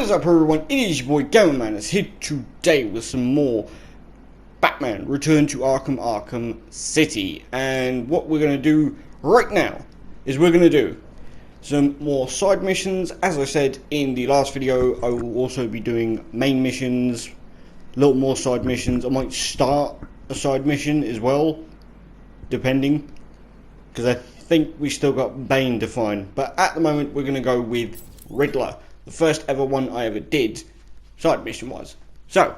What is up everyone, it is your boy GamerMadness here today with some more Batman Return to Arkham City. And what we're going to do right now is we're going to do some more side missions. As I said in the last video, I will also be doing main missions, a little more side missions. I might start a side mission as well, depending, because I think we still got Bane to find. But at the moment we're going to go with Riddler. The first ever one I ever did, side mission was. So,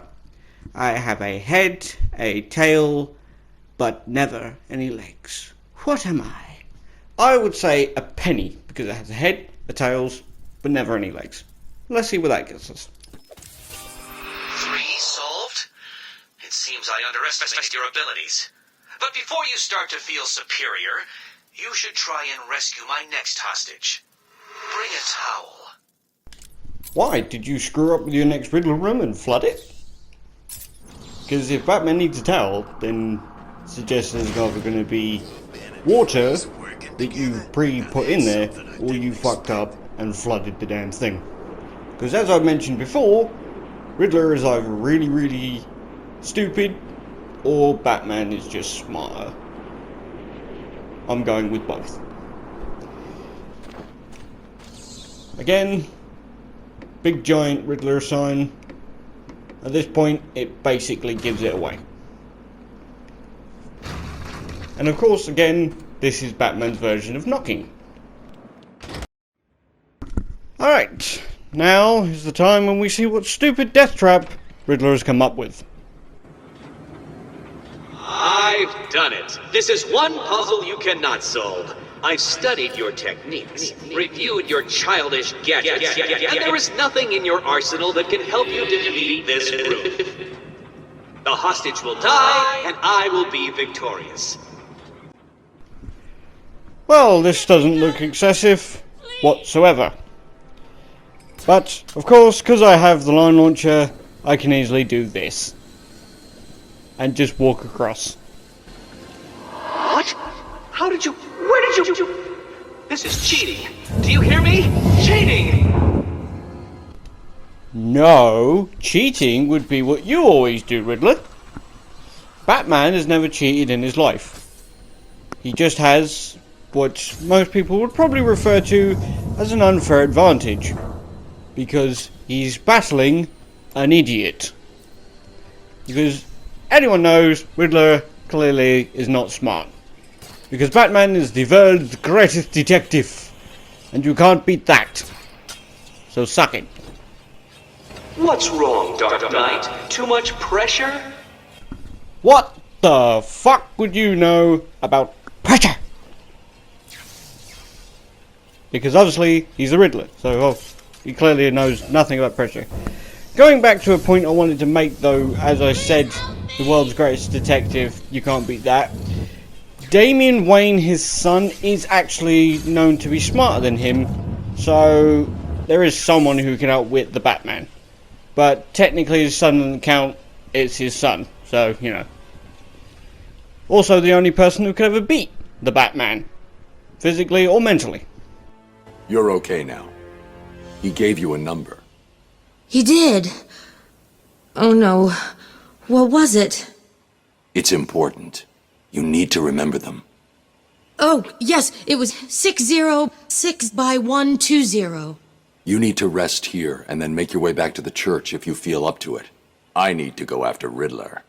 I have a head, a tail, but never any legs. What am I? I would say a penny, because it has a head, a tails, but never any legs. Let's see where that gets us. 3 solved? It seems I underestimated your abilities. But before you start to feel superior, you should try and rescue my next hostage. Bring a towel. Why? Did you screw up with your next Riddler room and flood it? Because if Batman needs a towel, then it suggests there's either going to be water that you pre-put in there, or you fucked up and flooded the damn thing. Because as I mentioned before, Riddler is either really stupid, or Batman is just smarter. I'm going with both. Again, big giant Riddler sign. At this point, it basically gives it away. And of course, again, this is Batman's version of knocking. Alright, now is the time when we see what stupid death trap Riddler has come up with. I've done it. This is one puzzle you cannot solve. I've studied your techniques, reviewed your childish gadgets, and there is nothing in your arsenal that can help you defeat this group. The hostage will die, and I will be victorious. Well, this doesn't look excessive whatsoever. But, of course, because I have the line launcher, I can easily do this. And just walk across. What? How did you... Where did you... This is cheating. Do you hear me? Cheating! No, cheating would be what you always do, Riddler. Batman has never cheated in his life. He just has what most people would probably refer to as an unfair advantage. Because he's battling an idiot. Because anyone knows Riddler clearly is not smart. Because Batman is the world's greatest detective. And you can't beat that. So suck it. What's wrong, Dark Knight? Too much pressure? What the fuck would you know about pressure? Because obviously he's the Riddler. So he clearly knows nothing about pressure. Going back to a point I wanted to make though, as I said, the world's greatest detective, you can't beat that. Damian Wayne, his son, is actually known to be smarter than him, so there is someone who can outwit the Batman. But technically his son doesn't count, it's his son, so, you know. Also the only person who could ever beat the Batman, physically or mentally. You're okay now. He gave you a number. He did. Oh no. What was it? It's important. You need to remember them. Oh, yes, it was 606 by 120. You need to rest here and then make your way back to the church if you feel up to it. I need to go after Riddler.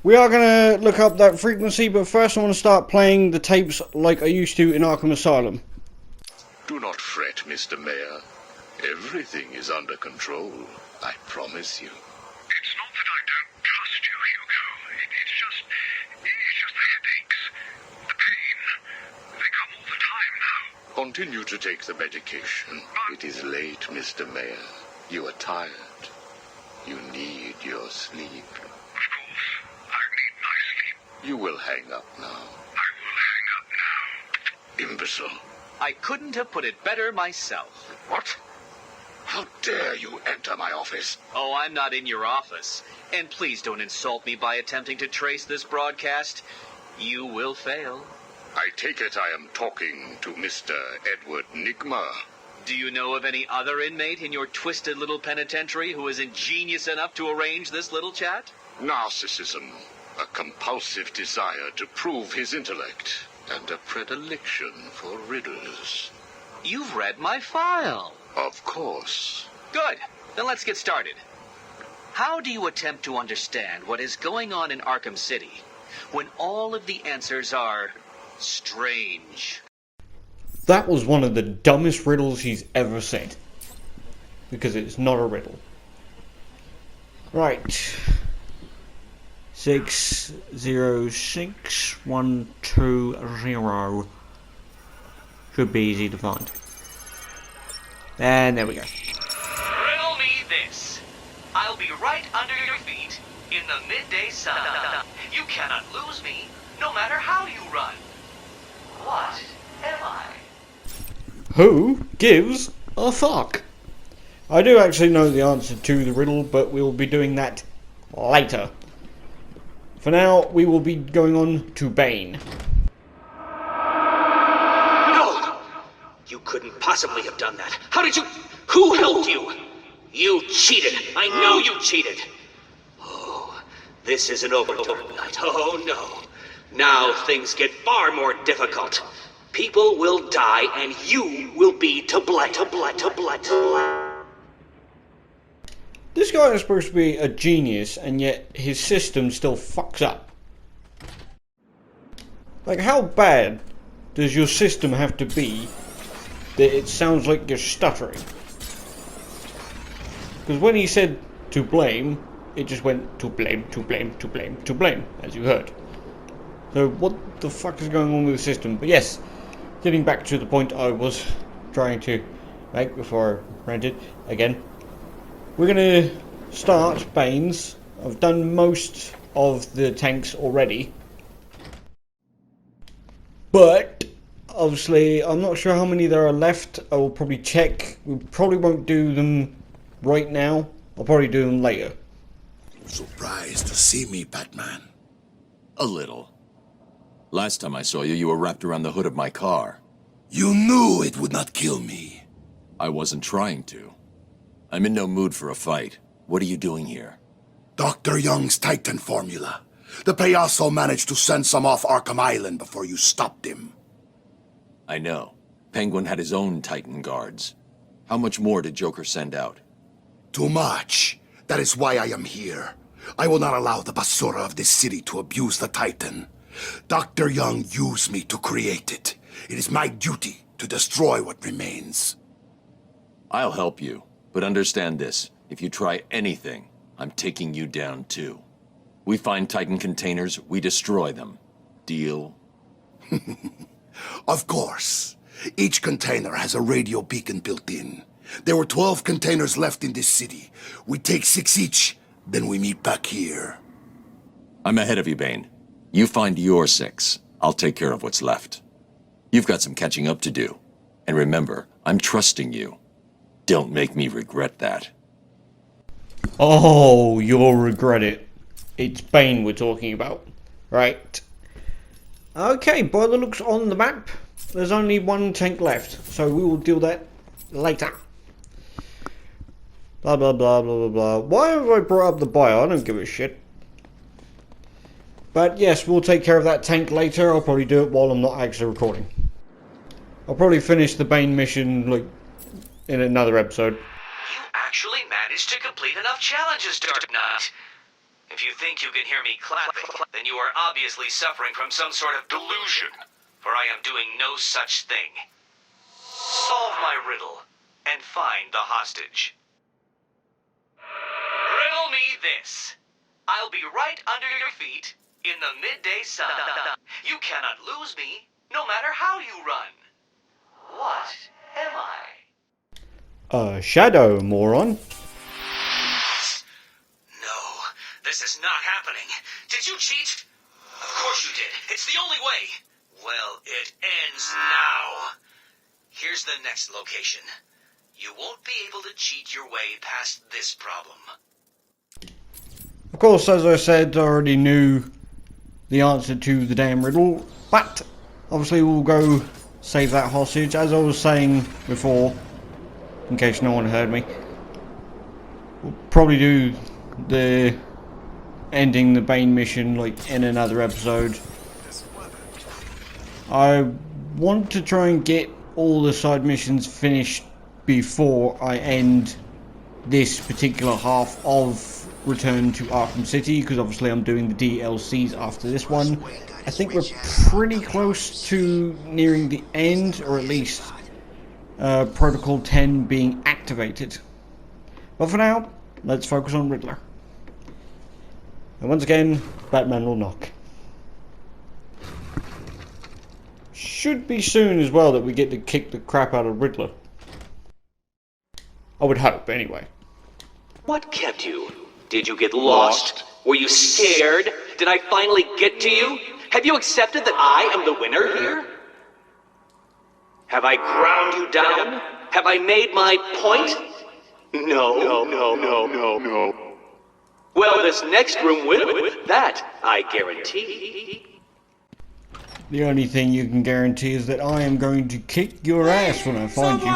We are going to look up that frequency, but first I want to start playing the tapes like I used to in Arkham Asylum. Do not fret, Mr. Mayor. Everything is under control, I promise you. It's not that I don't trust you, Hugo. It's just the headaches. The pain. They come all the time now. Continue to take the medication. It is late, Mr. Mayor. You are tired. You need your sleep. Of course. I need my sleep. You will hang up now. I will hang up now. Imbecile. I couldn't have put it better myself. What? How dare you enter my office? Oh, I'm not in your office. And please don't insult me by attempting to trace this broadcast. You will fail. I take it I am talking to Mr. Edward Nigma. Do you know of any other inmate in your twisted little penitentiary who is ingenious enough to arrange this little chat? Narcissism, a compulsive desire to prove his intellect, and a predilection for riddles. You've read my file. Of course. Good. Then let's get started. How do you attempt to understand what is going on in Arkham City when all of the answers are strange? That was one of the dumbest riddles he's ever said. Because it's not a riddle. Right. 606120. Should be easy to find. And there we go. Riddle me this. I'll be right under your feet in the midday sun. You cannot lose me, no matter how you run. What am I? Who gives a fuck? I do actually know the answer to the riddle, but we'll be doing that later. For now, we will be going on to Bane. No! You couldn't possibly have done that. How did you... Who helped you? You cheated. I know you cheated. Oh, this isn't over tonight. Oh, no. Now things get far more difficult. People will die, and you will be to blame. This guy is supposed to be a genius, and yet his system still fucks up. Like, how bad does your system have to be that it sounds like you're stuttering? Because when he said to blame, it just went to blame, as you heard. So what the fuck is going on with the system? But yes, getting back to the point I was trying to make before I ranted again. We're going to start Bane's. I've done most of the tanks already. But, obviously, I'm not sure how many there are left. I will probably check. We probably won't do them right now. I'll probably do them later. Surprised to see me, Batman? A little. Last time I saw you, you were wrapped around the hood of my car. You knew it would not kill me. I wasn't trying to. I'm in no mood for a fight. What are you doing here? Dr. Young's Titan formula. The Payaso managed to send some off Arkham Island before you stopped him. I know. Penguin had his own Titan guards. How much more did Joker send out? Too much. That is why I am here. I will not allow the basura of this city to abuse the Titan. Dr. Young used me to create it. It is my duty to destroy what remains. I'll help you, but understand this. If you try anything, I'm taking you down too. We find Titan containers, we destroy them. Deal? Of course. Each container has a radio beacon built in. There were 12 containers left in this city. We take 6 each, then we meet back here. I'm ahead of you, Bane. You find your 6. I'll take care of what's left. You've got some catching up to do. And remember, I'm trusting you. Don't make me regret that. Oh, you'll regret it. It's Bane we're talking about. Right. Okay, by the looks on the map, there's only one tank left. So we will deal that later. Blah, blah, blah, blah, blah, blah. Why have I brought up the bio? I don't give a shit. But yes, we'll take care of that tank later. I'll probably do it while I'm not actually recording. I'll probably finish the Bane mission, like, in another episode. You actually managed to complete enough challenges, Dark Knight. If you think you can hear me clapping, then you are obviously suffering from some sort of delusion, for I am doing no such thing. Solve my riddle, and find the hostage. Riddle me this. I'll be right under your feet in the midday sun. You cannot lose me, no matter how you run. What am I? Shadow, moron. No, this is not happening. Did you cheat? Of course you did. It's the only way. Well, it ends now. Here's the next location. You won't be able to cheat your way past this problem. Of course, as I said, I already knew the answer to the damn riddle, but obviously we'll go save that hostage. As I was saying before, in case no one heard me. We'll probably do the ending the Bane mission like in another episode. I want to try and get all the side missions finished before I end this particular half of Return to Arkham City, because obviously I'm doing the DLCs after this one. I think we're pretty close to nearing the end, or at least Protocol 10 being activated. But for now, let's focus on Riddler. And once again, Batman will knock. Should be soon as well that we get to kick the crap out of Riddler. I would hope, anyway. What kept you? Did you get lost? Were you scared? Did I finally get to you? Have you accepted that I am the winner here? Have I ground you down? Have I made my point? No. Well, this next room will. That I guarantee. The only thing you can guarantee is that I am going to kick your ass when I find you.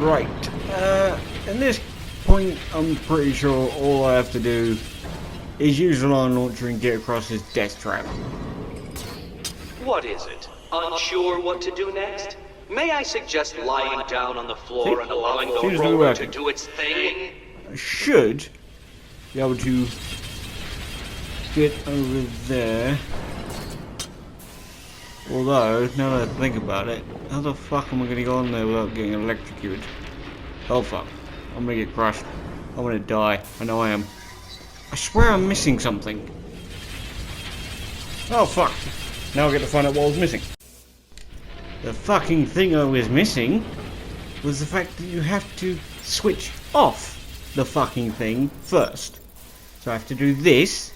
Right. At this point, I'm pretty sure all I have to do is use the line launcher and get across this death trap. What is it? Unsure what to do next? May I suggest lying down on the floor and allowing the roller to do its thing? I should be able to get over there. Although, now that I think about it, how the fuck am I gonna go on there without getting electrocuted? Oh fuck. I'm gonna get crushed. I'm gonna die. I know I am. I swear I'm missing something. Oh fuck. Now I get to find out what I was missing. The fucking thing I was missing was the fact that you have to switch off the fucking thing first. So I have to do this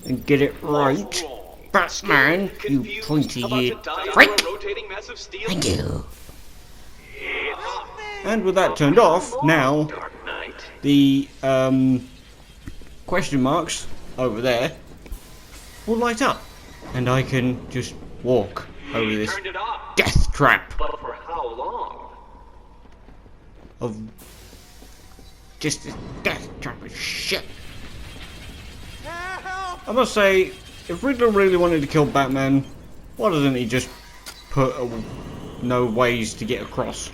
and get it right. Batman, you pointy-eared freak! Thank you. And with that turned off, now the question marks over there will light up, and I can just walk over this death trap. But for how long? Of just this death trap of shit. I must say, if Riddler really wanted to kill Batman, why doesn't he just put no ways to get across?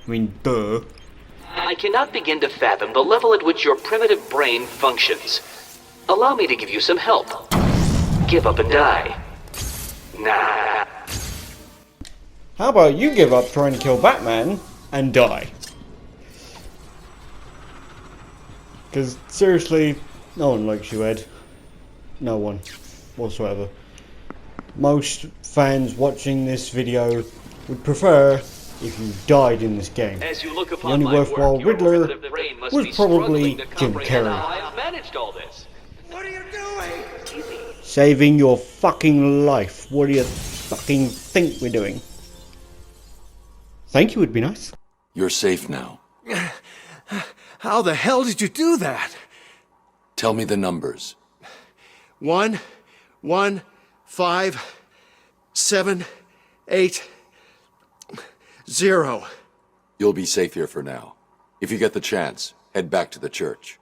I mean, duh. I cannot begin to fathom the level at which your primitive brain functions. Allow me to give you some help. Give up and die. Nah. How about you give up trying to kill Batman and die? Because seriously, no one likes you, Ed. No one whatsoever. Most fans watching this video would prefer if you died in this game. As you look The upon only my worthwhile work, your Riddler primitive brain must was be probably struggling to Jim comprehend Carrey. how I have managed all this. What are you doing? Saving your fucking life. What do you fucking think we're doing? Thank you would be nice. You're safe now. How the hell did you do that? Tell me the numbers. 1, 1, 5, 7, 8, 0. You'll be safe here for now. If you get the chance, head back to the church.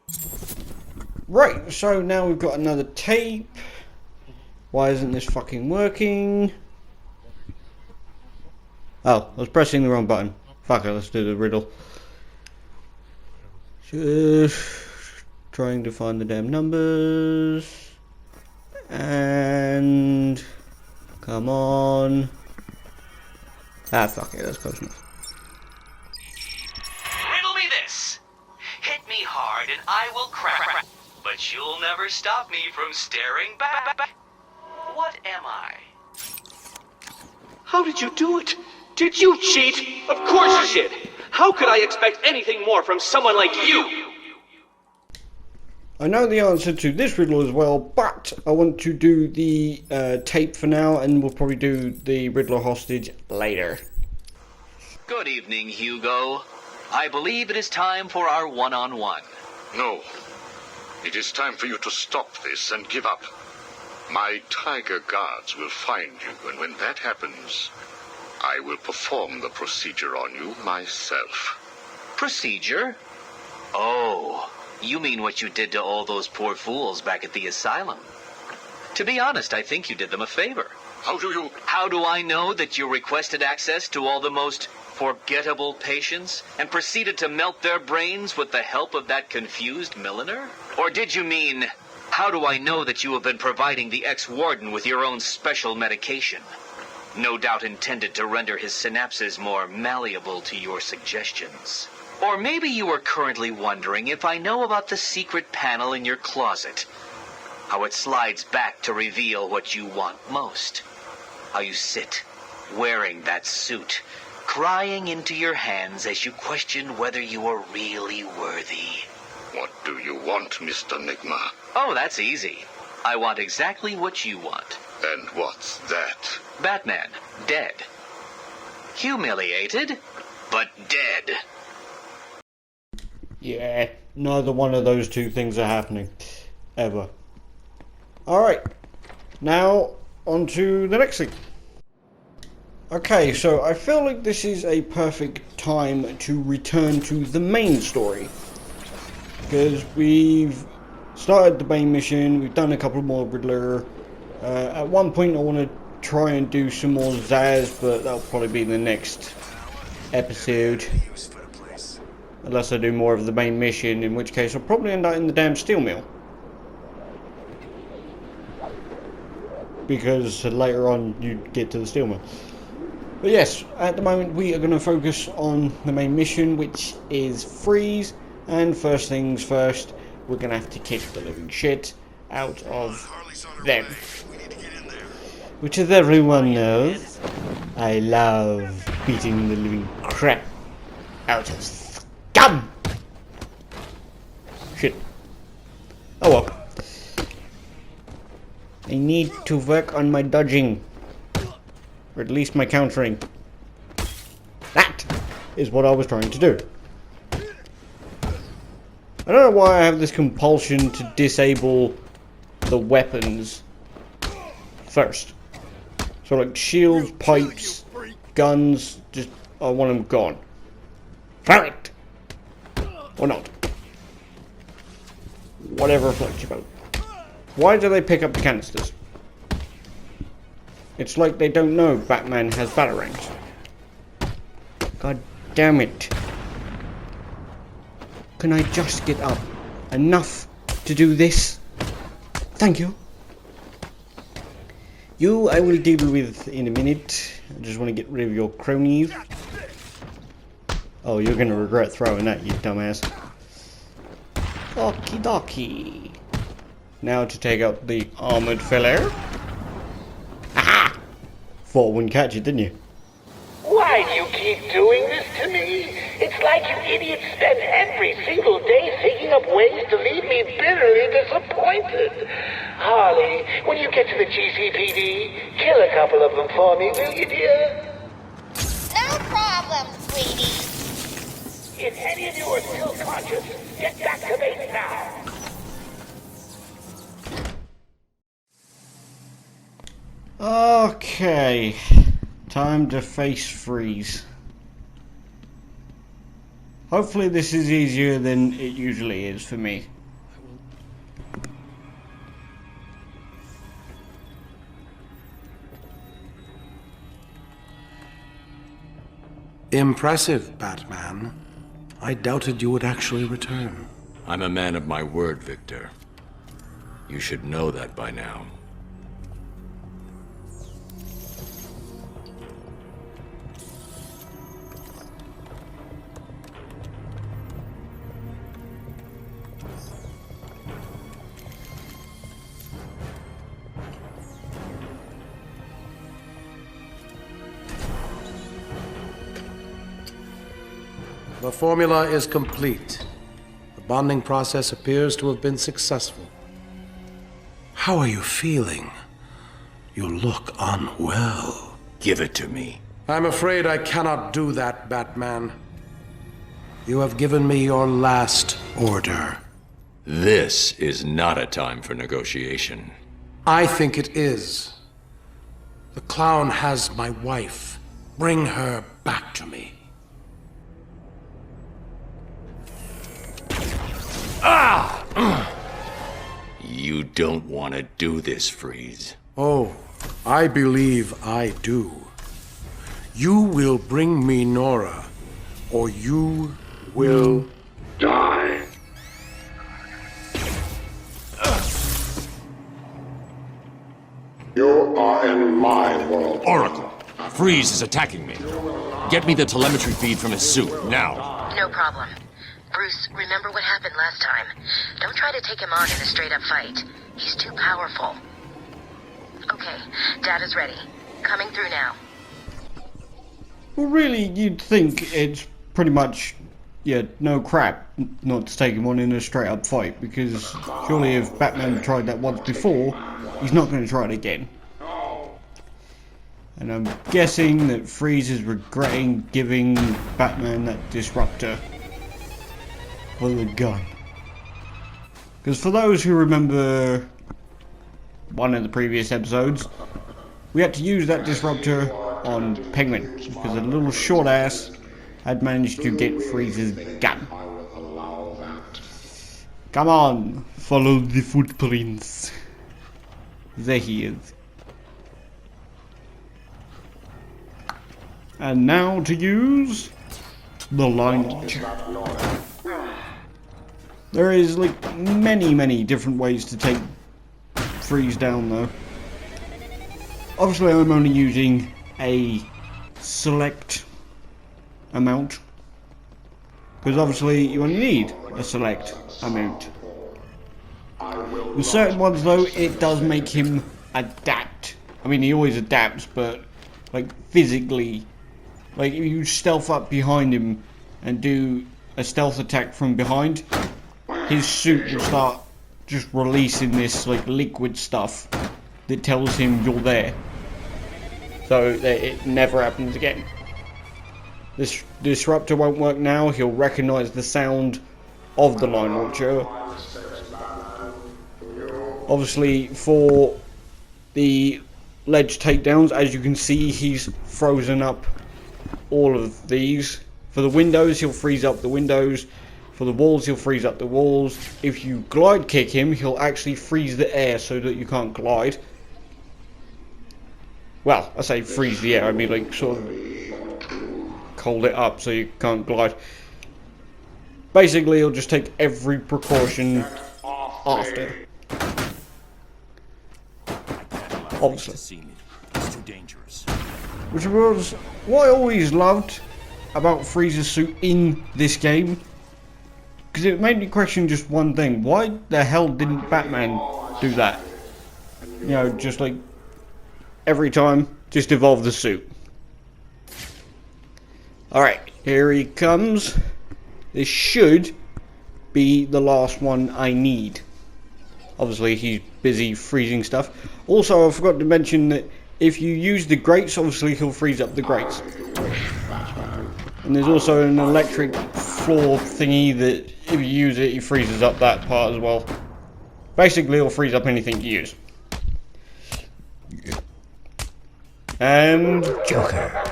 Right, so now we've got another tape. Why isn't this fucking working? Oh, I was pressing the wrong button. Fuck it, let's do the riddle. Just trying to find the damn numbers. And come on. Ah, fuck it, that's close enough. Riddle me this. Hit me hard and I will crack. But you'll never stop me from staring back. What am I? How did you do it? Did you cheat? Of course you did. How could I expect anything more from someone like you? I know the answer to this riddle as well, but I want to do the tape for now, and we'll probably do the Riddler hostage later. Good evening, Hugo. I believe it is time for our one-on-one. No. It is time for you to stop this and give up. My tiger guards will find you, and when that happens, I will perform the procedure on you myself. Procedure? Oh, you mean what you did to all those poor fools back at the asylum. To be honest, I think you did them a favor. How do I know that you requested access to all the most forgettable patients and proceeded to melt their brains with the help of that confused milliner? Or did you mean, how do I know that you have been providing the ex-warden with your own special medication? No doubt intended to render his synapses more malleable to your suggestions. Or maybe you are currently wondering if I know about the secret panel in your closet. How it slides back to reveal what you want most. How you sit, wearing that suit, crying into your hands as you question whether you are really worthy. What do you want, Mr. Nigma? Oh, that's easy. I want exactly what you want. And what's that? Batman, dead. Humiliated, but dead. Yeah, neither one of those two things are happening. Ever. Alright. Now, on to the next thing. Okay, so I feel like this is a perfect time to return to the main story. Because we've started the main mission, we've done a couple more Riddler. At one point I want to try and do some more Zaz, but that'll probably be the next episode. Unless I do more of the main mission, in which case I'll probably end up in the damn steel mill. Because later on you get to the steel mill. But yes, at the moment we are going to focus on the main mission, which is Freeze. And first things first, we're going to have to kick the living shit out of them. Which, as everyone knows, I love beating the living crap out of scum! Shit. Oh well. I need to work on my dodging. Or at least my countering. That is what I was trying to do. I don't know why I have this compulsion to disable the weapons first. So like shields, pipes, guns, just I want them gone. Throw it! Or not. Whatever floats your boat. Why do they pick up the canisters? It's like they don't know Batman has batarangs. God damn it. Can I just get up enough to do this? Thank you. You I will deal with in a minute. I just want to get rid of your cronies. Oh, you're gonna regret throwing that, you dumbass. Okie dokie. Now to take out the armored fella. Aha! Thought I wouldn't catch it, didn't you? Why do you keep doing this to me? It's like you idiots spend every single day thinking up ways to leave me bitterly disappointed. Harley, when you get to the GCPD, kill a couple of them for me, will you, dear? No problem, sweetie. If any of you are still conscious, get back to base now. Okay. Time to face Freeze. Hopefully this is easier than it usually is for me. Impressive, Batman. I doubted you would actually return. I'm a man of my word, Victor. You should know that by now. The formula is complete. The bonding process appears to have been successful. How are you feeling? You look unwell. Give it to me. I'm afraid I cannot do that, Batman. You have given me your last order. This is not a time for negotiation. I think it is. The clown has my wife, Bring her back to me. You don't want to do this, Freeze. Oh, I believe I do. You will bring me Nora, or you will die. You are in my world. Oracle, Freeze is attacking me. Get me the telemetry feed from his suit, now. No problem. Bruce, remember what happened last time. Don't try to take him on in a straight-up fight. He's too powerful. Okay, data's ready. Coming through now. Well, really, you'd think it's pretty much, yeah, no crap not to take him on in a straight-up fight, because surely if Batman tried that once before, he's not going to try it again. And I'm guessing that Freeze is regretting giving Batman that disruptor for the gun. Because for those who remember one of the previous episodes, we had to use that disruptor on Penguin, because a little short ass had managed to get Freeze's gun. Come on, follow the footprints. There he is. And now to use the line launcher. There is like many different ways to take Freeze down though. Obviously I'm only using a select amount, because obviously you only need a select amount. With certain ones though, it does make him adapt. I mean, he always adapts, but like physically, like if you stealth up behind him and do a stealth attack from behind, his suit will start just releasing this like liquid stuff that tells him you're there, so that it never happens again. This disruptor won't work now. He'll recognize the sound of the line launcher. Obviously for the ledge takedowns, as you can see, he's frozen up all of these. For the windows, he'll freeze up the windows. For the walls, he'll freeze up the walls. If you glide kick him, he'll actually freeze the air so that you can't glide. Well, I say freeze the air, I mean like sort of hold it up so you can't glide. Basically, he'll just take every precaution after. Obviously. It's too dangerous. Which was what I always loved about Freeze's suit in this game, because it made me question just one thing: why the hell didn't Batman do that? You know, just like every time, just evolve the suit. Alright, here he comes. This should be the last one I need. Obviously, he's busy freezing stuff. Also, I forgot to mention that if you use the grates, obviously he'll freeze up the grates. And there's also an electric floor thingy that if you use it, he freezes up that part as well. Basically, he'll freeze up anything you use. And Joker.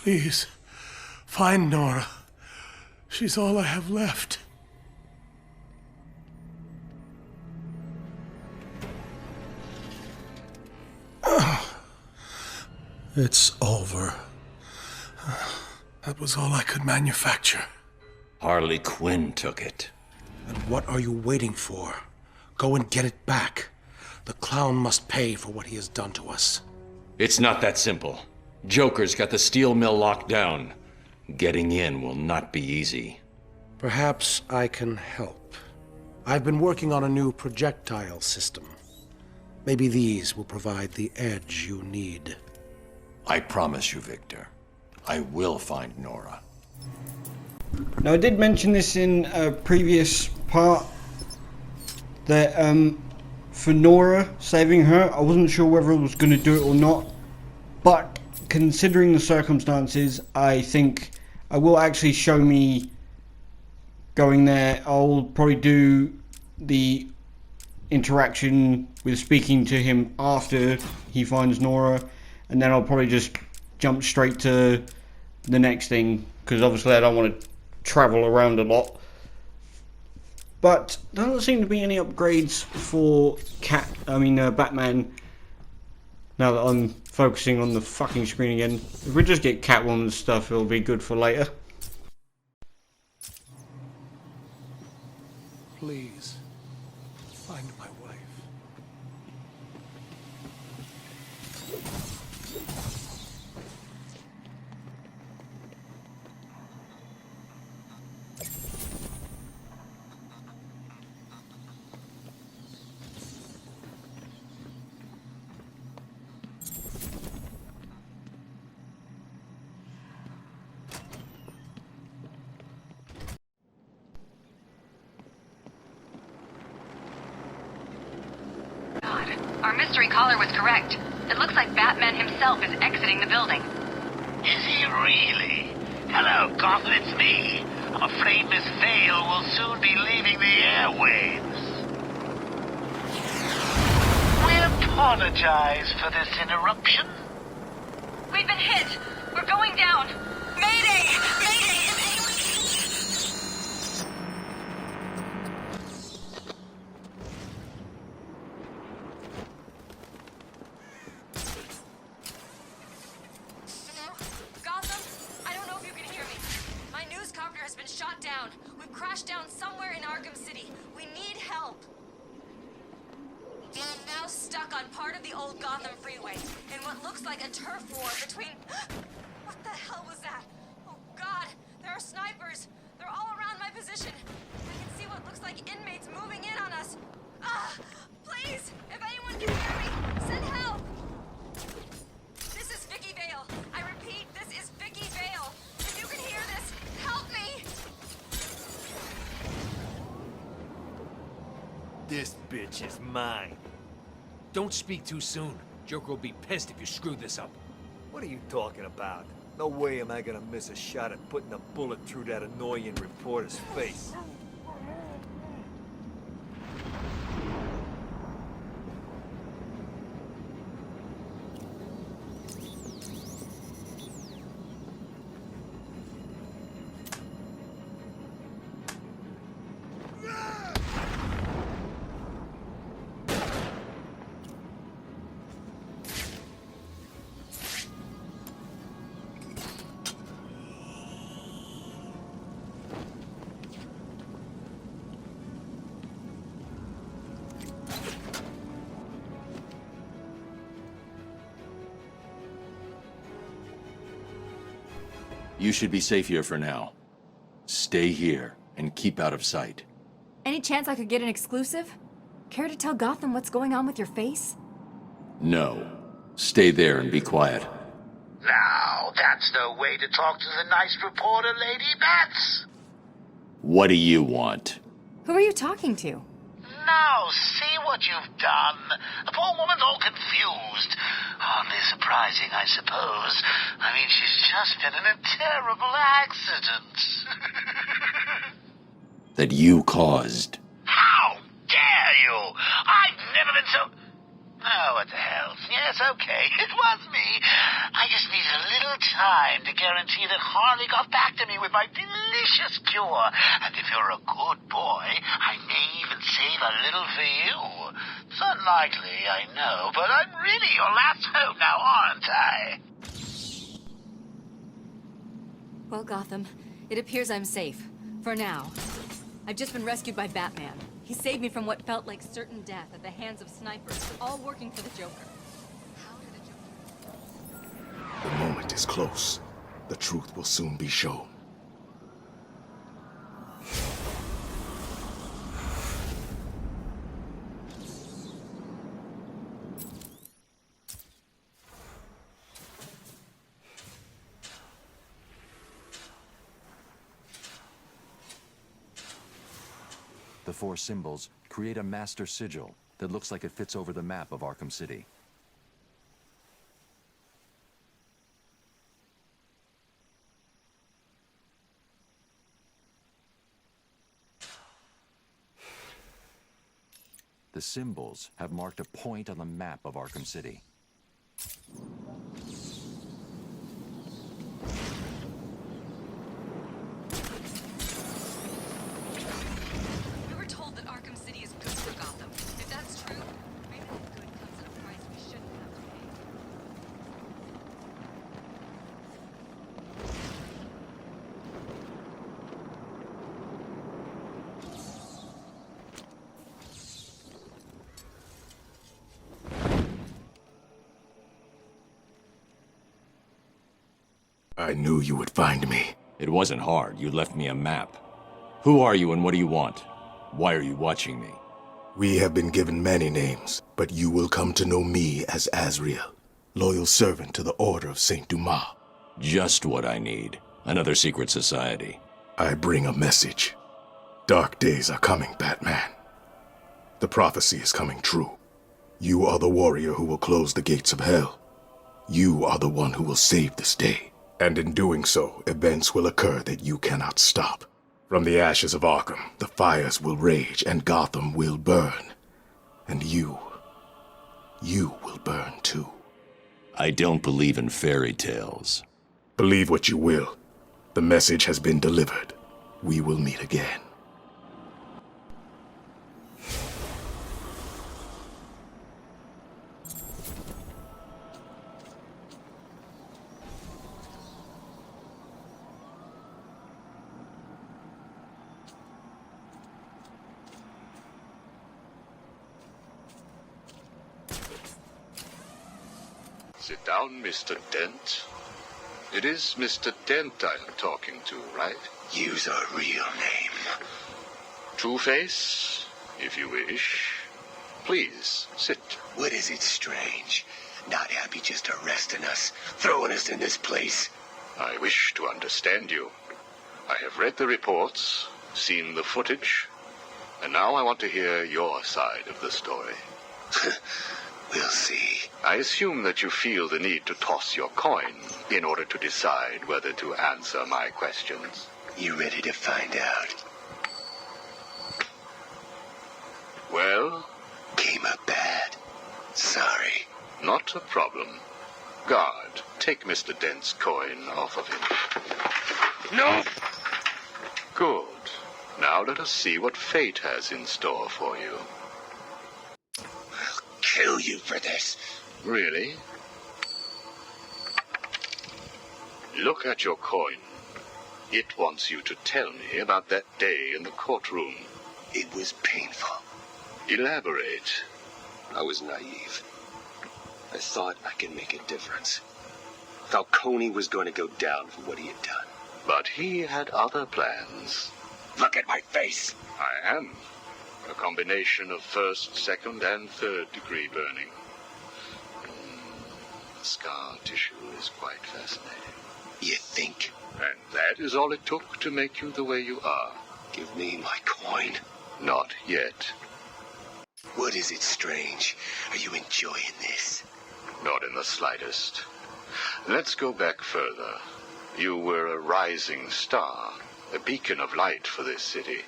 Please, find Nora. She's all I have left. It's over. That was all I could manufacture. Harley Quinn took it. And what are you waiting for? Go and get it back. The clown must pay for what he has done to us. It's not that simple. Joker's got the steel mill locked down. Getting in will not be easy. Perhaps I can help. I've been working on a new projectile system. Maybe these will provide the edge you need. I promise you, Victor, I will find Nora. Now, I did mention this in a previous part. that for Nora, saving her, I wasn't sure whether I was going to do it or not, but considering the circumstances, I think I will actually show me going there. I'll probably do the interaction with speaking to him after he finds Nora, and then I'll probably just jump straight to the next thing, because obviously I don't want to travel around a lot. But there doesn't seem to be any upgrades for Batman, now that I'm focusing on the fucking screen again. If we just get Catwoman stuff, it'll be good for later. Please, find my wife. Our mystery caller was correct. It looks like Batman himself is exiting the building. Is he really? Hello, Gotham, it's me. I'm afraid Miss Vale will soon be leaving the airwaves. We apologize for this interruption. We've been hit. We're going down. Mayday! Mayday! Has been shot down. We've crashed down somewhere in Arkham City. We need help. I'm now stuck on part of the old Gotham freeway in what looks like a turf war between... What the hell was that? Oh God, there are snipers. They're all around my position. I can see what looks like inmates moving in on us. Please, if anyone can hear me, send help. This is Vicky Vale. I repeat, this is Vicky Vale. If you can hear this, help me! This bitch is mine. Don't speak too soon. Joker will be pissed if you screw this up. What are you talking about? No way am I gonna miss a shot at putting a bullet through that annoying reporter's face. You should be safe here for now. Stay here and keep out of sight. Any chance I could get an exclusive? Care to tell Gotham what's going on with your face? No. Stay there and be quiet. Now, that's no way to talk to the nice reporter, Lady Bats. What do you want? Who are you talking to? Now, see what you've done. The poor woman's all confused. Hardly surprising, I suppose. I mean, she's just been in a terrible accident. That you caused. How dare you? I've never been so... Oh, what the hell? Yes, okay, it was me. I just needed a little time to guarantee that Harley got back to me with my delicious cure. And if you're a good boy, I may even save a little for you. It's unlikely, I know, but I'm really your last hope now, aren't I? Well, Gotham, it appears I'm safe. For now. I've just been rescued by Batman. He saved me from what felt like certain death at the hands of snipers, all working for the Joker. The moment is close. The truth will soon be shown. The four symbols create a master sigil that looks like it fits over the map of Arkham City. The symbols have marked a point on the map of Arkham City. We were told that Arkham City is good for Gotham. If that's true, maybe that good comes at a price we shouldn't have to pay. I knew you would find me. It wasn't hard. You left me a map. Who are you and what do you want? Why are you watching me? We have been given many names, but you will come to know me as Azrael, loyal servant to the Order of Saint Dumas. Just what I need. Another secret society. I bring a message. Dark days are coming, Batman. The prophecy is coming true. You are the warrior who will close the gates of hell. You are the one who will save this day. And in doing so, events will occur that you cannot stop. From the ashes of Arkham, the fires will rage and Gotham will burn. And you will burn too. I don't believe in fairy tales. Believe what you will. The message has been delivered. We will meet again. Sit down, Mr. Dent. It is Mr. Dent I am talking to, right? Use a real name. Two-Face, if you wish. Please, sit. What is it strange? Not happy just arresting us, throwing us in this place? I wish to understand you. I have read the reports, seen the footage, and now I want to hear your side of the story. We'll see. I assume that you feel the need to toss your coin in order to decide whether to answer my questions. You ready to find out? Well? Came up bad. Sorry. Not a problem. Guard, take Mr. Dent's coin off of him. No! Good. Now let us see what fate has in store for you. I'll kill you for this. Really? Look at your coin. It wants you to tell me about that day in the courtroom. It was painful. Elaborate. I was naive. I thought I could make a difference. Falcone was going to go down for what he had done. But he had other plans. Look at my face. I am. A combination of first, second, and third degree burning. The scar tissue is quite fascinating. You think? And that is all it took to make you the way you are. Give me my coin. Not yet. What is it strange? Are you enjoying this? Not in the slightest. Let's go back further. You were a rising star, a beacon of light for this city.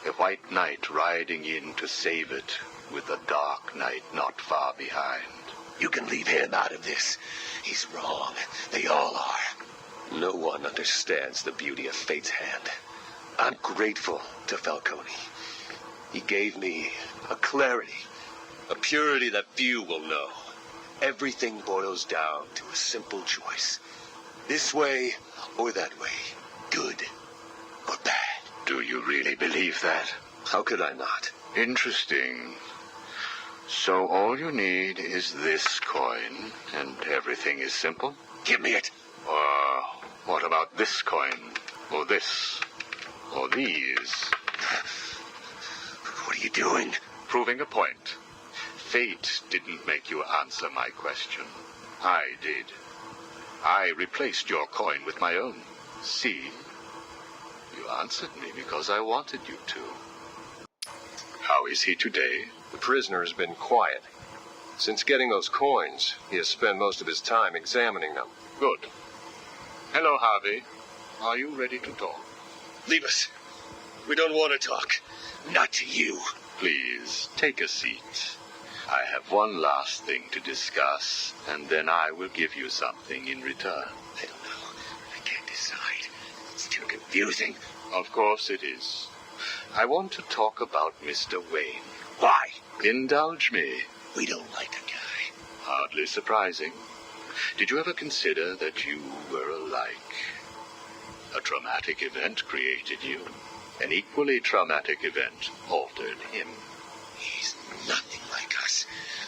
A white knight riding in to save it, with the dark knight not far behind. You can leave him out of this. He's wrong. They all are. No one understands the beauty of fate's hand. I'm grateful to Falcone. He gave me a clarity, a purity that few will know. Everything boils down to a simple choice. This way or that way. Good or bad. Do you really believe that? How could I not? Interesting. So all you need is this coin, and everything is simple? Give me it. What about this coin? Or this? Or these? What are you doing? Proving a point. Fate didn't make you answer my question. I did. I replaced your coin with my own. See? You answered me because I wanted you to. How is he today? The prisoner has been quiet. Since getting those coins, he has spent most of his time examining them. Good. Hello, Harvey. Are you ready to talk? Leave us. We don't want to talk. Not to you. Please, take a seat. I have one last thing to discuss, and then I will give you something in return. I don't know. I can't decide. It's too confusing. Of course it is. I want to talk about Mr. Wayne. Why? Indulge me. We don't like the guy. Hardly surprising. Did you ever consider that you were alike? A traumatic event created you. An equally traumatic event altered him. He's nothing like us.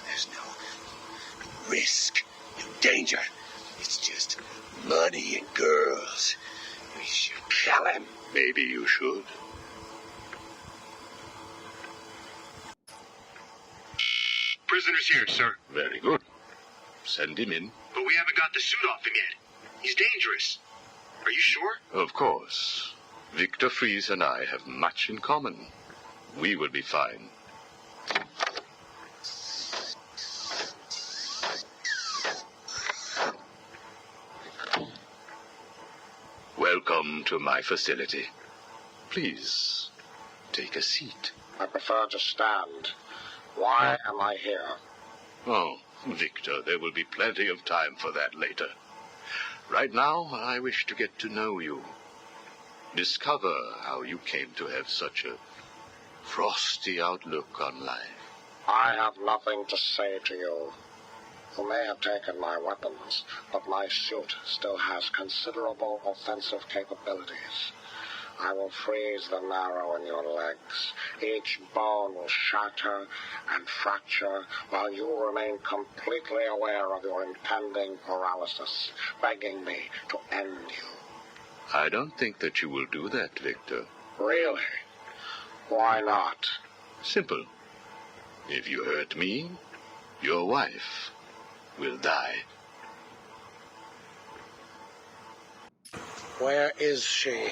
There's no risk, no danger. It's just money and girls. We should kill him. Maybe you should. Prisoner's here, sir. Very good. Send him in. But we haven't got the suit off him yet. He's dangerous. Are you sure? Of course. Victor Fries and I have much in common. We will be fine. Welcome to my facility. Please, take a seat. I prefer to stand. Why am I here? Oh, Victor, there will be plenty of time for that later. Right now, I wish to get to know you. Discover how you came to have such a frosty outlook on life. I have nothing to say to you. You may have taken my weapons, but my suit still has considerable offensive capabilities. I will freeze the marrow in your legs. Each bone will shatter and fracture, while you remain completely aware of your impending paralysis, begging me to end you. I don't think that you will do that, Victor. Really? Why not? Simple. If you hurt me, your wife will die. Where is she?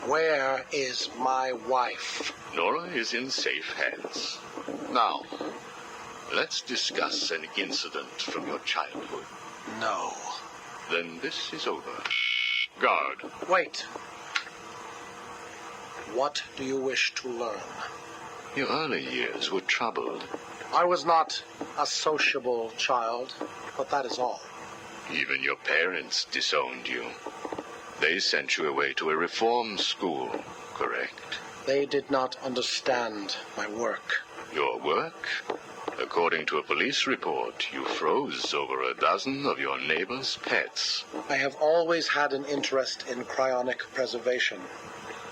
Where is my wife? Nora is in safe hands. Now, let's discuss an incident from your childhood. No. Then this is over. Guard. Wait. What do you wish to learn? Your early years were troubled. I was not a sociable child, but that is all. Even your parents disowned you. They sent you away to a reform school, correct? They did not understand my work. Your work? According to a police report, you froze over a dozen of your neighbor's pets. I have always had an interest in cryonic preservation.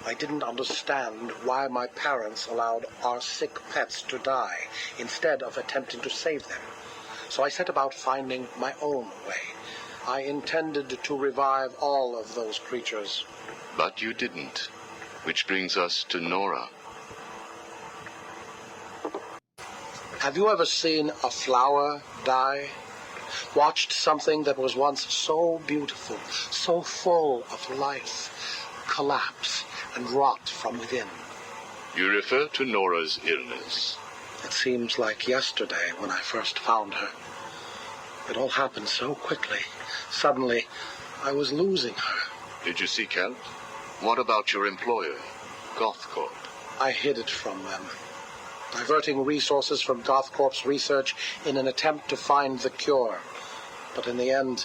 I didn't understand why my parents allowed our sick pets to die instead of attempting to save them. So I set about finding my own way. I intended to revive all of those creatures. But you didn't. Which brings us to Nora. Have you ever seen a flower die? Watched something that was once so beautiful, so full of life, collapse and rot from within? You refer to Nora's illness. It seems like yesterday when I first found her. It all happened so quickly. Suddenly, I was losing her. Did you seek help? What about your employer, GothCorp? I hid it from them, diverting resources from GothCorp's research in an attempt to find the cure. But in the end,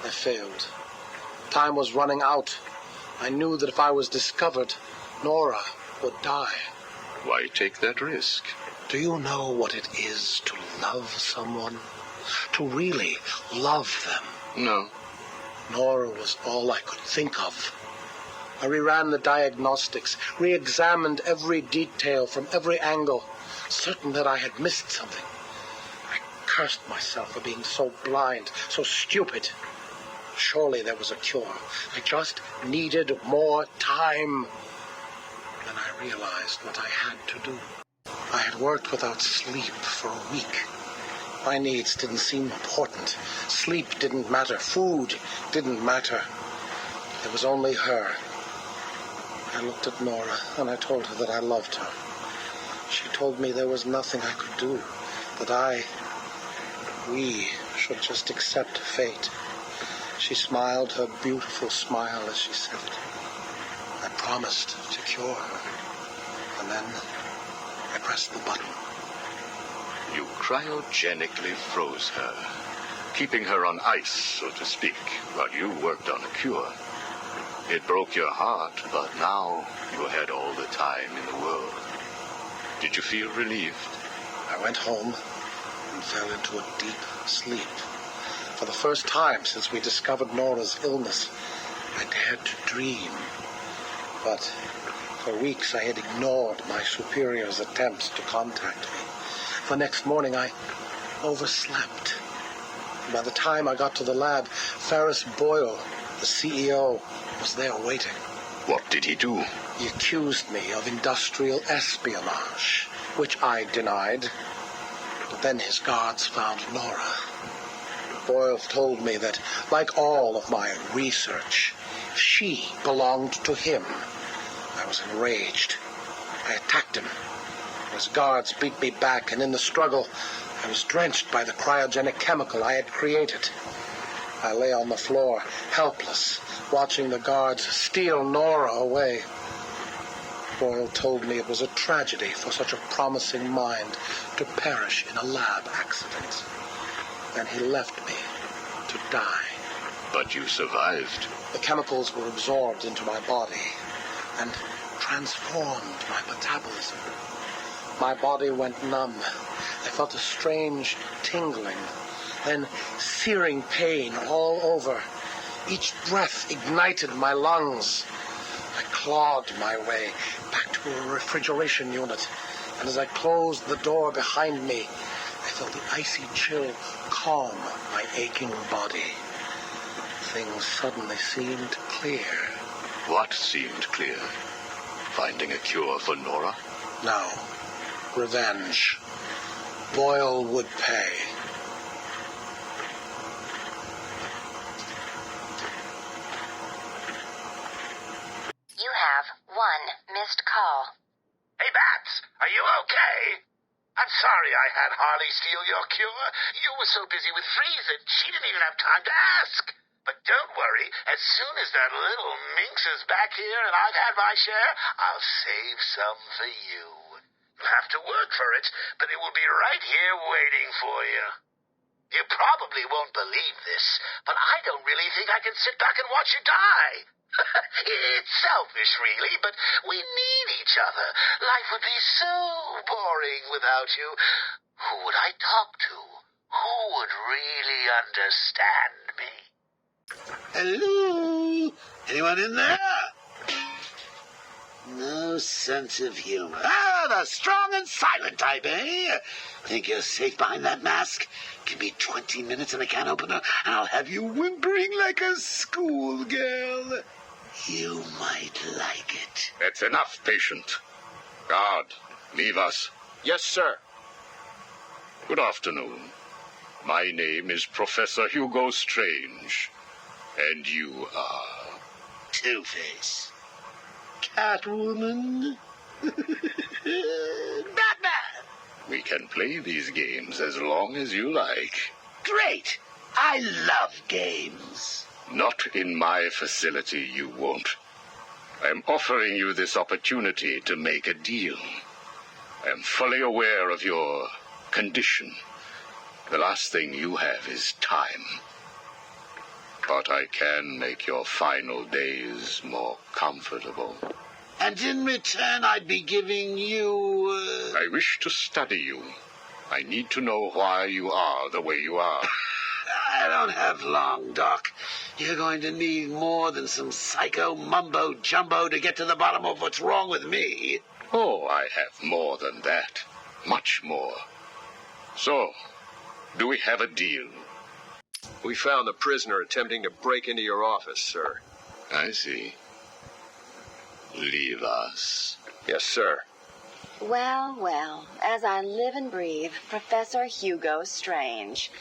I failed. Time was running out. I knew that if I was discovered, Nora would die. Why take that risk? Do you know what it is to love someone? To really love them? No. Nora was all I could think of. I reran the diagnostics, re-examined every detail from every angle, certain that I had missed something. I cursed myself for being so blind, so stupid. Surely there was a cure. I just needed more time. Then I realized what I had to do. I had worked without sleep for a week. My needs didn't seem important. Sleep didn't matter. Food didn't matter. There was only her. I looked at Nora and I told her that I loved her. She told me there was nothing I could do, that we should just accept fate. She smiled her beautiful smile as she said it. I promised to cure her, and then I pressed the button. You cryogenically froze her, keeping her on ice, so to speak, while you worked on a cure. It broke your heart, but now you had all the time in the world. Did you feel relieved? I went home and fell into a deep sleep. For the first time since we discovered Nora's illness, I dared to dream. But for weeks I had ignored my superior's attempts to contact me. The next morning I overslept. By the time I got to the lab, Ferris Boyle, the CEO, was there waiting. What did he do? He accused me of industrial espionage, which I denied. But then his guards found Nora. Boyle told me that, like all of my research, she belonged to him. I was enraged. I attacked him. His guards beat me back, and in the struggle, I was drenched by the cryogenic chemical I had created. I lay on the floor, helpless, watching the guards steal Nora away. Boyle told me it was a tragedy for such a promising mind to perish in a lab accident. And he left me to die. But you survived. The chemicals were absorbed into my body and transformed my metabolism. My body went numb. I felt a strange tingling, then searing pain all over. Each breath ignited my lungs. I clawed my way back to a refrigeration unit, and as I closed the door behind me, I felt the icy chill calm my aching body. Things suddenly seemed clear. What seemed clear? Finding a cure for Nora? No. Revenge. Boyle would pay. You have one missed call. Hey, Bats, are you okay? I'm sorry I had Harley steal your cure. You were so busy with Freeze that she didn't even have time to ask. But don't worry, as soon as that little minx is back here and I've had my share, I'll save some for you. You'll have to work for it, but it will be right here waiting for you. You probably won't believe this, but I don't really think I can sit back and watch you die. It's selfish, really, but we need each other. Life would be so boring without you. Who would I talk to? Who would really understand me? Hello? Anyone in there? No sense of humor. Ah, the strong and silent type, eh? Think you're safe behind that mask? Give me 20 minutes and a can opener, and I'll have you whimpering like a schoolgirl. You might like it. That's enough, patient. Guard, leave us. Yes, sir. Good afternoon. My name is Professor Hugo Strange. And you are... Two-Face. Catwoman. Batman. We can play these games as long as you like. Great. I love games. Not in my facility, you won't. I am offering you this opportunity to make a deal. I am fully aware of your condition. The last thing you have is time. But I can make your final days more comfortable. And in return, I'd be giving you... I wish to study you. I need to know why you are the way you are. I don't have long, Doc. You're going to need more than some psycho mumbo-jumbo to get to the bottom of what's wrong with me. Oh, I have more than that. Much more. So, do we have a deal? We found the prisoner attempting to break into your office, sir. I see. Leave us. Yes, sir. Well, well, as I live and breathe, Professor Hugo Strange.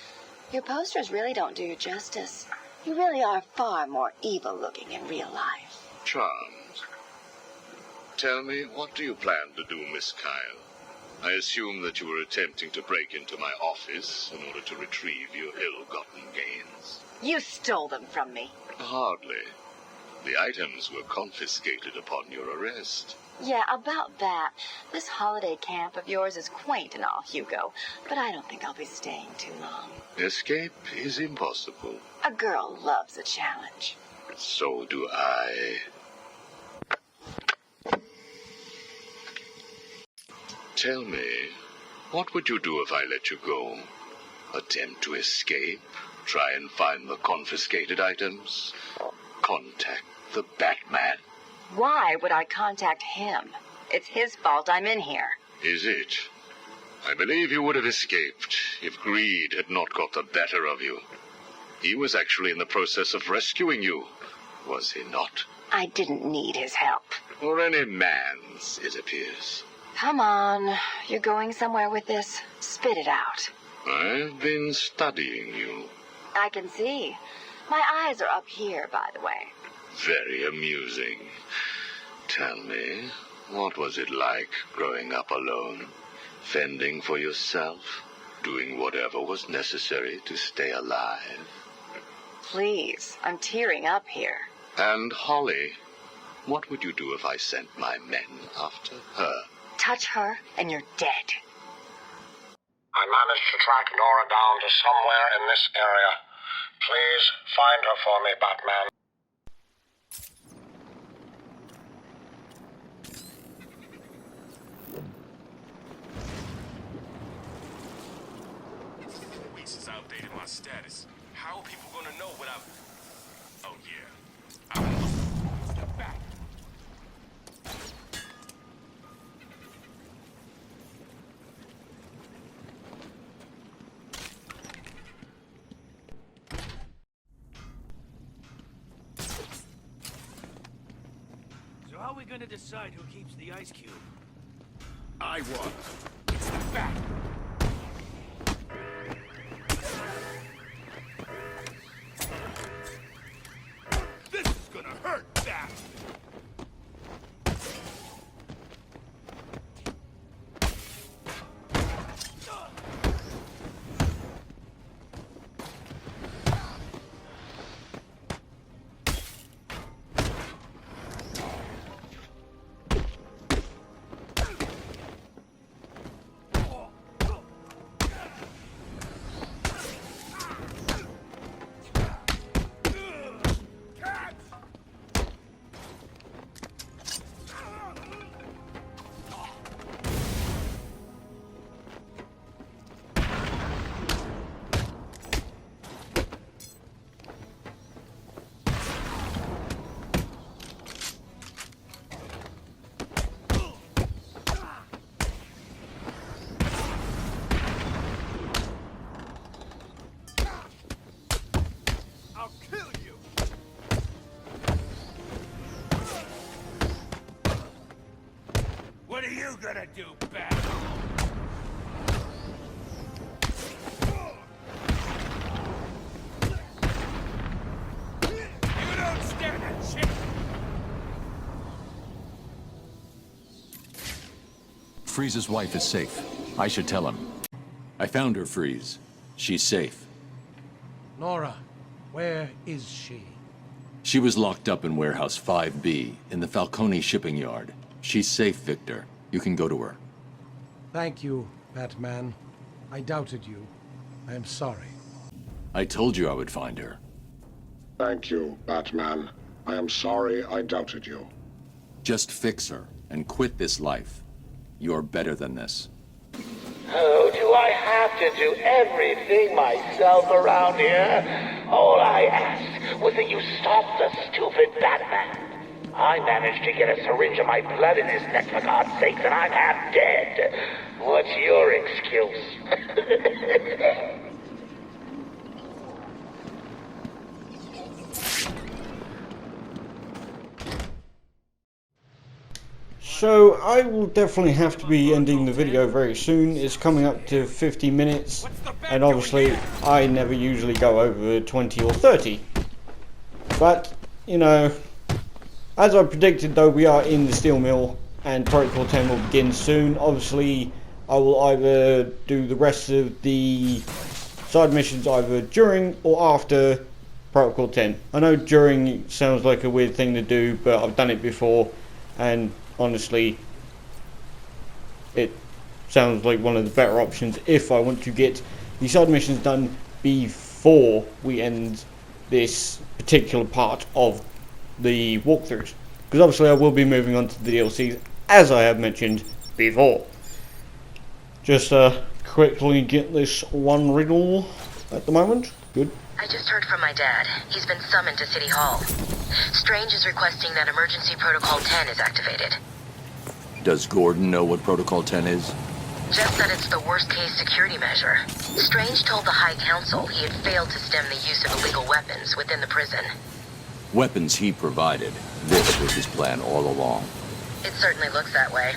Your posters really don't do you justice. You really are far more evil-looking in real life. Charmed. Tell me, what do you plan to do, Miss Kyle? I assume that you were attempting to break into my office in order to retrieve your ill-gotten gains. You stole them from me. Hardly. The items were confiscated upon your arrest. Yeah, about that. This holiday camp of yours is quaint and all, Hugo, but I don't think I'll be staying too long. Escape is impossible. A girl loves a challenge. So do I. Tell me, what would you do if I let you go? Attempt to escape? Try and find the confiscated items? Contact the Batman? Why would I contact him? It's his fault I'm in here. Is it? I believe you would have escaped if greed had not got the better of you. He was actually in the process of rescuing you, was he not? I didn't need his help. Or any man's, it appears. Come on. You're going somewhere with this? Spit it out. I've been studying you. I can see. My eyes are up here, by the way. Very amusing. Tell me, what was it like growing up alone? Fending for yourself? Doing whatever was necessary to stay alive? Please, I'm tearing up here. And Holly, what would you do if I sent my men after her? Touch her, and you're dead. I managed to track Nora down to somewhere in this area. Please find her for me, Batman. Since I updated my status, how are people gonna know what I've... Oh yeah, I'm... Step back. So how are we gonna decide who keeps the ice cube? I was. It's the back. This is gonna hurt bad. What are you gonna do, Bat? You don't stand a chance. Freeze's wife is safe. I should tell him. I found her, Freeze. She's safe. Nora, where is she? She was locked up in Warehouse 5B in the Falcone shipping yard. She's safe, Victor. You can go to her. Thank you, Batman. I doubted you. I am sorry. I told you I would find her. Thank you, Batman. I am sorry I doubted you. Just fix her and quit this life. You're better than this. Oh, do I have to do everything myself around here? All I asked was that you stop the stupid Batman. I managed to get a syringe of my blood in his neck, for God's sake, and I'm half dead. What's your excuse? So I will definitely have to be ending the video very soon. It's coming up to 50 minutes, and obviously I never usually go over 20 or 30. But, you know, as I predicted though, we are in the steel mill and Protocol 10 will begin soon. Obviously I will either do the rest of the side missions either during or after Protocol 10. I know during sounds like a weird thing to do, but I've done it before, and honestly, it sounds like one of the better options if I want to get the side missions done before we end this particular part of the walkthroughs. Because obviously I will be moving on to the DLCs, as I have mentioned before. Just quickly get this one riddle at the moment. Good. I just heard from my dad. He's been summoned to City Hall. Strange is requesting that Emergency Protocol 10 is activated. Does Gordon know what Protocol 10 is? Just that it's the worst-case security measure. Strange told the High Council he had failed to stem the use of illegal weapons within the prison. Weapons he provided. This was his plan all along. It certainly looks that way.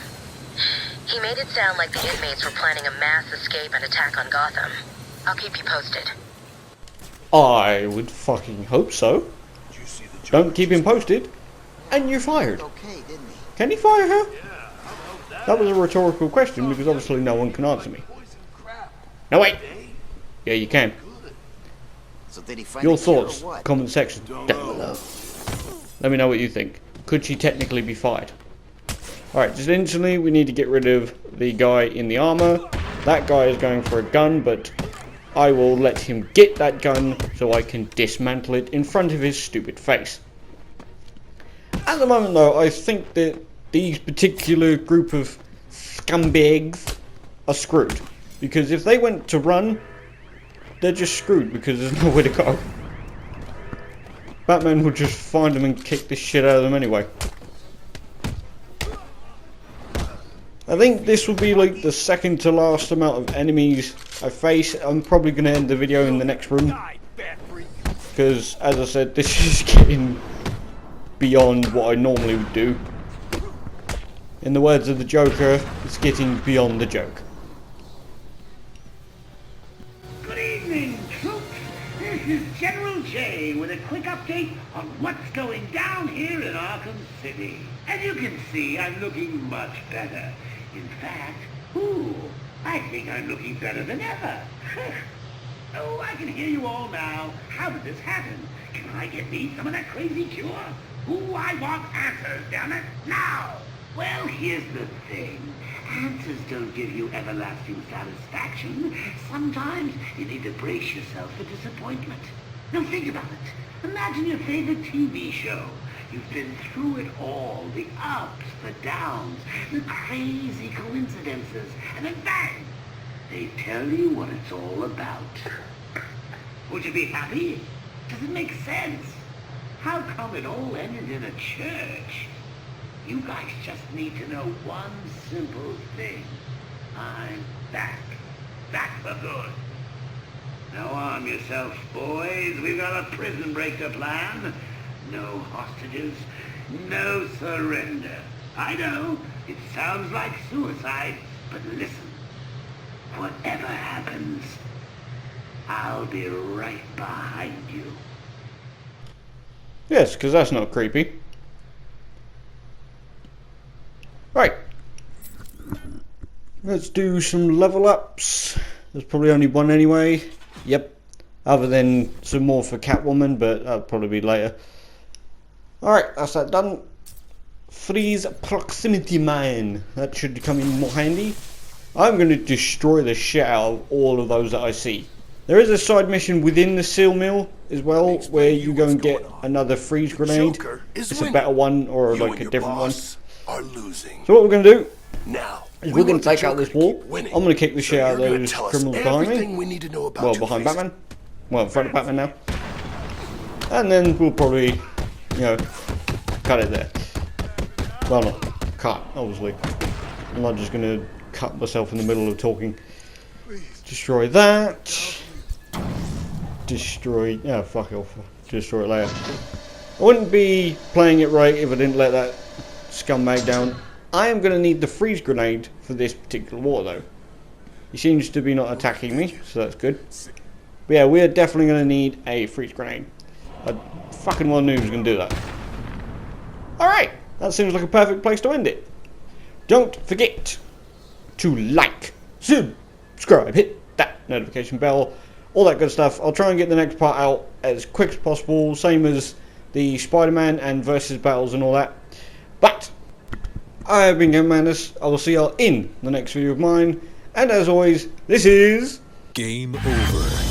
He made it sound like the inmates were planning a mass escape and attack on Gotham. I'll keep you posted. I would fucking hope so. Don't keep him posted, and you're fired. Can he fire her? That was a rhetorical question because obviously no one can answer me. No, wait. Yeah, you can. Your thoughts, comment section down below. Let me know what you think. Could she technically be fired? Alright, just instantly we need to get rid of the guy in the armor. That guy is going for a gun, but I will let him get that gun so I can dismantle it in front of his stupid face. At the moment though, I think that these particular group of scumbags are screwed. Because if they went to run, they're just screwed because there's nowhere to go. Batman would just find them and kick the shit out of them anyway. I think this will be like the second to last amount of enemies I face. I'm probably going to end the video in the next room. Because, as I said, this is getting beyond what I normally would do. In the words of the Joker, it's getting beyond the joke. Good evening, troops. This is General J with a quick update on what's going down here in Arkham City. As you can see, I'm looking much better. In fact, I think I'm looking better than ever. Oh, I can hear you all now. How did this happen? Can I get me some of that crazy cure? I want answers, damn it, now! Well, here's the thing. Answers don't give you everlasting satisfaction. Sometimes you need to brace yourself for disappointment. Now think about it. Imagine your favorite TV show. You've been through it all, the ups, the downs, the crazy coincidences, and then bang! They tell you what it's all about. Would you be happy? Does it make sense? How come it all ended in a church? You guys just need to know one simple thing. I'm back. Back for good. Now arm yourself, boys. We've got a prison break to plan. No hostages, no surrender. I know, it sounds like suicide, but listen. Whatever happens, I'll be right behind you. Yes, because that's not creepy. Right. Let's do some level ups. There's probably only one anyway. Yep. Other than some more for Catwoman, but that'll probably be later. Alright, that's that done. Freeze proximity mine. That should come in more handy. I'm going to destroy the shit out of all of those that I see. There is a side mission within the seal mill as well, where you go and get another freeze grenade. It's a better one or like a different one. Are losing. So what we're going to do now is we're going to take out this wall. I'm going to kick the shit out of those criminals behind me. We need to know about well, behind Batman. Well, in front of Batman now. And then we'll probably, you know, cut it there. Well, not cut, obviously. I'm not just going to cut myself in the middle of talking. Destroy that. Destroy... Oh, fuck off. Destroy it later. I wouldn't be playing it right if I didn't let that scumbag down. I am going to need the freeze grenade for this particular war, though. He seems to be not attacking me, so that's good. But yeah, we're definitely going to need a freeze grenade. I fucking well knew he was going to do that. Alright, that seems like a perfect place to end it. Don't forget to like, subscribe, hit that notification bell, all that good stuff. I'll try and get the next part out as quick as possible, same as the Spider-Man and versus battles and all that. But I have been GamerMadness. I will see y'all in the next video of mine, and as always, this is Game over.